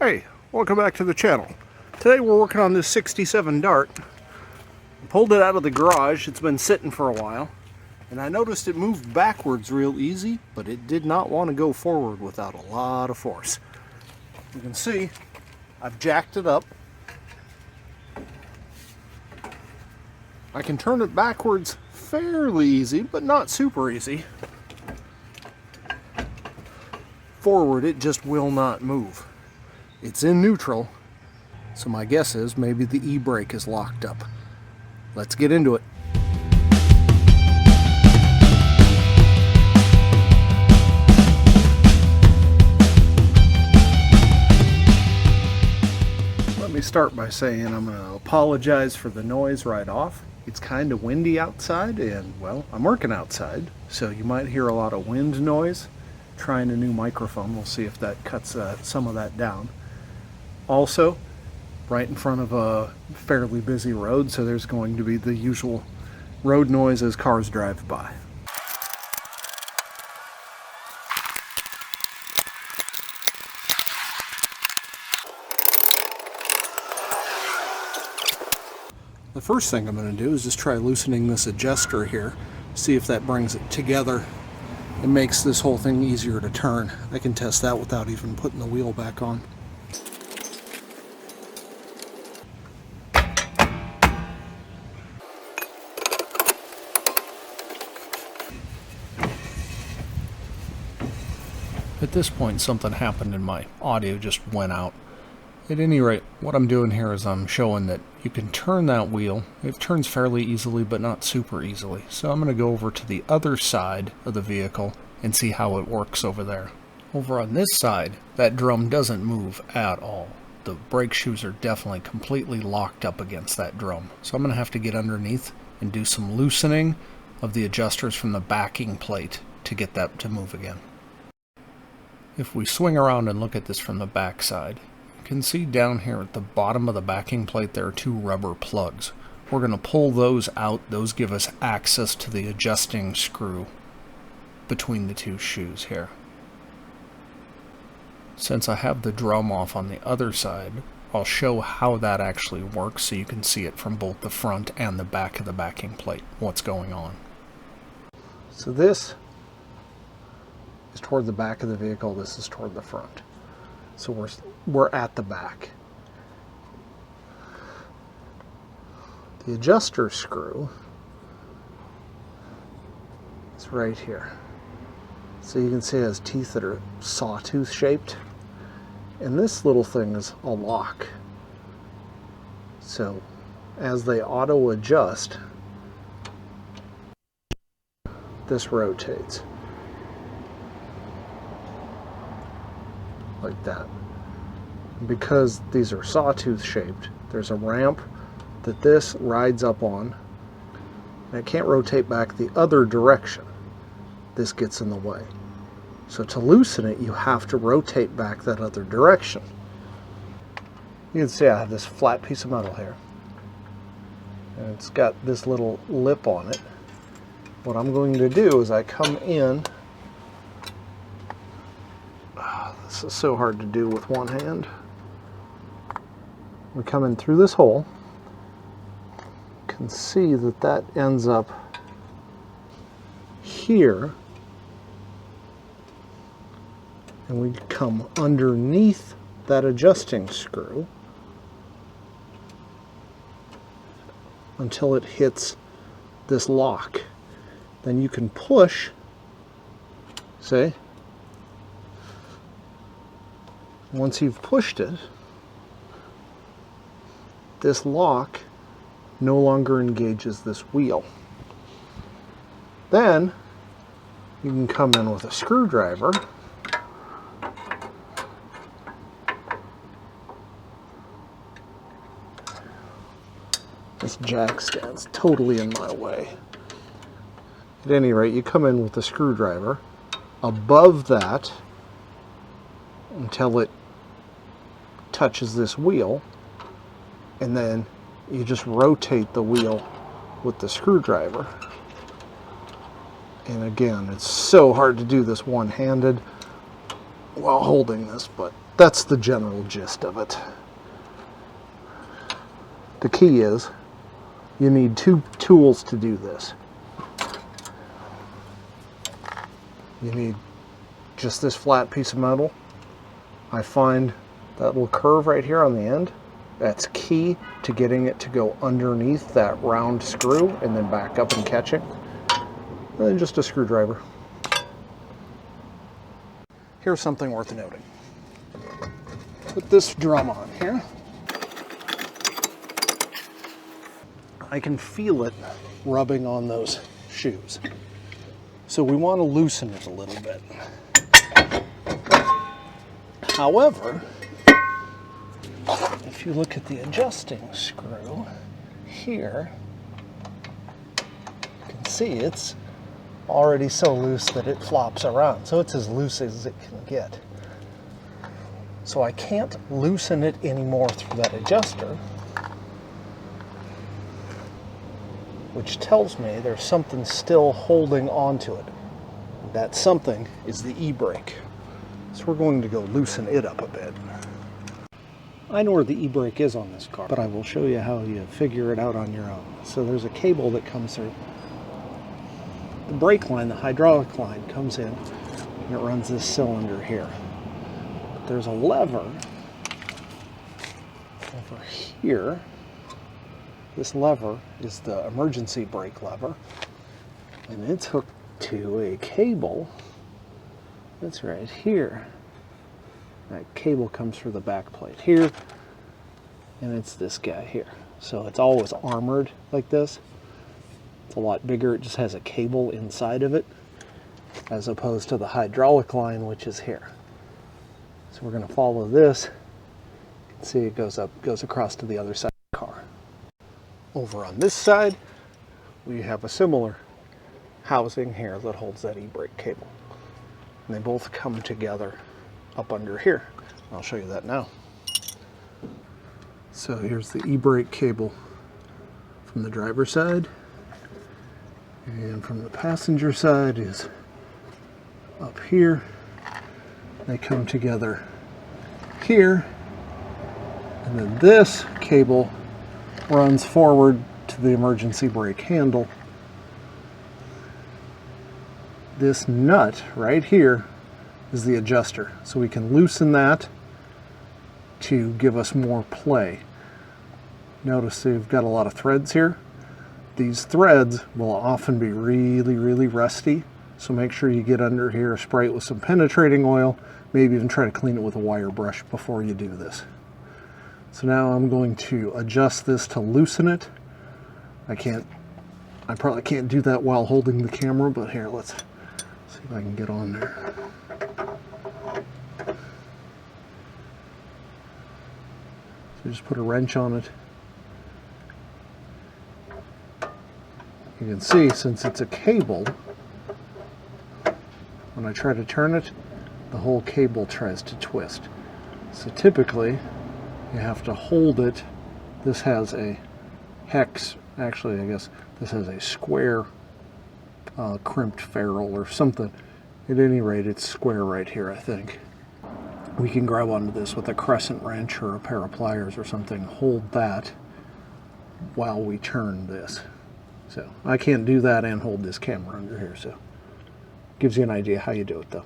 Hey, welcome back to the channel. Today we're working on this 67 Dart. I pulled it out of the garage. It's been sitting for a while, and I noticed it moved backwards real easy, but it did not want to go forward without a lot of force. You can see I've jacked it up. I can turn it backwards fairly easy, but not super easy. Forward, it just will not move. It's in neutral, so my guess is maybe the e-brake is locked up. Let's get into it. Let me start by saying I'm going to apologize for the noise right off. It's kind of windy outside, and well, I'm working outside, so you might hear a lot of wind noise. Trying a new microphone, we'll see if that cuts some of that down. Also, right in front of a fairly busy road, so there's going to be the usual road noise as cars drive by. The first thing I'm going to do is just try loosening this adjuster here, see if that brings it together and makes this whole thing easier to turn. I can test that without even putting the wheel back on. At this point, something happened and my audio just went out. At any rate, what I'm doing here is I'm showing that you can turn that wheel. It turns fairly easily, but not super easily. So I'm going to go over to the other side of the vehicle and see how it works over there. Over on this side, that drum doesn't move at all. The brake shoes are definitely completely locked up against that drum. So I'm going to have to get underneath and do some loosening of the adjusters from the backing plate to get that to move again. If we swing around and look at this from the back side, you can see down here at the bottom of the backing plate there are two rubber plugs. We're going to pull those out. Those give us access to the adjusting screw between the two shoes here. Since I have the drum off on the other side, I'll show how that actually works so you can see it from both the front and the back of the backing plate, what's going on. So this is toward the back of the vehicle, this is toward the front. So we're at the back. The adjuster screw is right here. So you can see it has teeth that are sawtooth shaped. And this little thing is a lock. So as they auto adjust, this rotates. Like that. Because these are sawtooth shaped, there's a ramp that this rides up on, and it can't rotate back the other direction. This gets in the way. So to loosen it, you have to rotate back that other direction. You can see I have this flat piece of metal here, and it's got this little lip on it. What I'm going to do is I come in. This is so hard to do with one hand. We come in through this hole. You can see that that ends up here. And we come underneath that adjusting screw until it hits this lock. Then you can push, see? Once you've pushed it, this lock no longer engages this wheel. Then you can come in with a screwdriver This jack stands totally in my way. At any rate, you come in with a screwdriver above that until it touches this wheel, and then you just rotate the wheel with the screwdriver. And again, it's so hard to do this one-handed while holding this, but that's the general gist of it. The key is you need two tools to do this. You need just this flat piece of metal. I find that little curve right here on the end, that's key to getting it to go underneath that round screw and then back up and catch it. And then just a screwdriver. Here's something worth noting. Put this drum on here. I can feel it rubbing on those shoes. So we want to loosen it a little bit. However, if you look at the adjusting screw here, you can see it's already so loose that it flops around. So it's as loose as it can get. So I can't loosen it anymore through that adjuster, which tells me there's something still holding onto it. That something is the e-brake. So we're going to go loosen it up a bit. I know where the e-brake is on this car, but I will show you how you figure it out on your own. So there's a cable that comes through. The brake line, the hydraulic line, comes in and it runs this cylinder here. But there's a lever over here. This lever is the emergency brake lever, and it's hooked to a cable that's right here. That cable comes through the back plate here, and it's this guy here. So it's always armored like this. It's a lot bigger. It just has a cable inside of it, as opposed to the hydraulic line, which is here. So we're going to follow this. You can see it goes across to the other side of the car. Over on this side, we have a similar housing here that holds that e-brake cable. And they both come together up under here. I'll show you that now. So here's the e-brake cable from the driver's side. And from the passenger side is up here. They come together here. And then this cable runs forward to the emergency brake handle. This nut right here is the adjuster, so we can loosen that to give us more play. Notice we've got a lot of threads here. These threads will often be really rusty, so make sure you get under here, spray it with some penetrating oil, maybe even try to clean it with a wire brush before you do this. So now I'm going to adjust this to loosen it. I probably can't do that while holding the camera, but here, let's see if I can get on there. So just put a wrench on it. You can see, since it's a cable, when I try to turn it, the whole cable tries to twist. So typically, you have to hold it. This has a hex, actually I guess this has a square crimped ferrule or something. At any rate, it's square right here, I think. We can grab onto this with a crescent wrench or a pair of pliers or something, hold that while we turn this. So I can't do that and hold this camera under here, so gives you an idea how you do it though.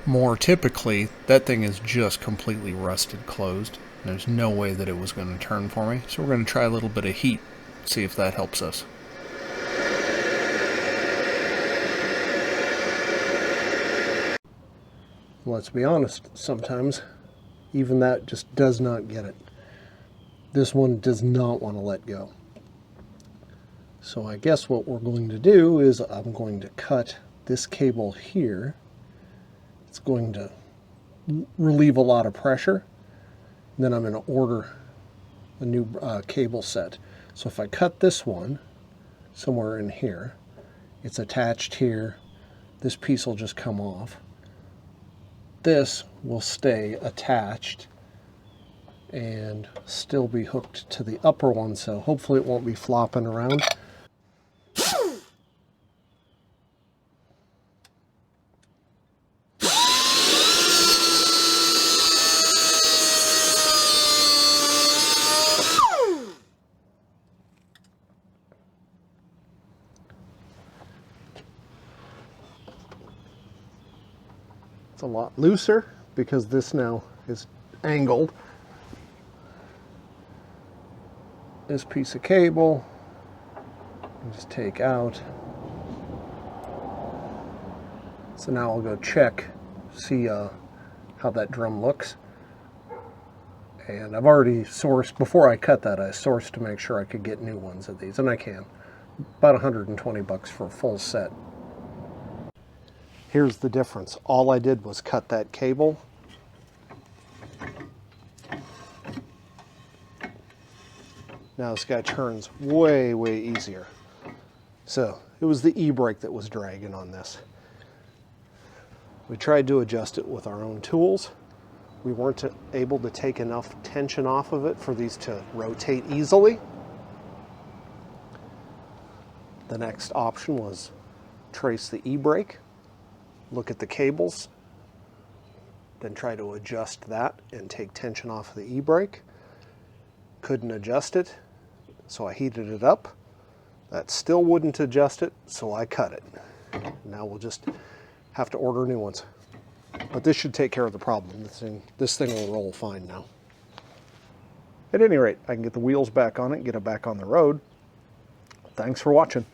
More typically, that thing is just completely rusted closed. There's no way that it was going to turn for me, so we're going to try a little bit of heat, see if that helps us. Let's be honest, sometimes even that just does not get it. This one does not want to let go. So I guess what we're going to do is I'm going to cut this cable here. It's going to relieve a lot of pressure. And then I'm going to order a new cable set. So if I cut this one somewhere in here, it's attached here. This piece will just come off. This will stay attached and still be hooked to the upper one, so hopefully it won't be flopping around. It's a lot looser because this now is angled. This piece of cable, just take out. So now I'll go check, see how that drum looks. And I've already sourced, before I cut that, I sourced to make sure I could get new ones of these, and I can. About 120 bucks for a full set. Here's the difference. All I did was cut that cable. Now this guy turns way, way easier. So it was the e-brake that was dragging on this. We tried to adjust it with our own tools. We weren't able to take enough tension off of it for these to rotate easily. The next option was trace the e-brake, look at the cables, then try to adjust that and take tension off of the e-brake. Couldn't adjust it, so I heated it up. That still wouldn't adjust it, so I cut it. Now we'll just have to order new ones. But this should take care of the problem. This thing will roll fine now. At any rate, I can get the wheels back on it, get it back on the road. Thanks for watching.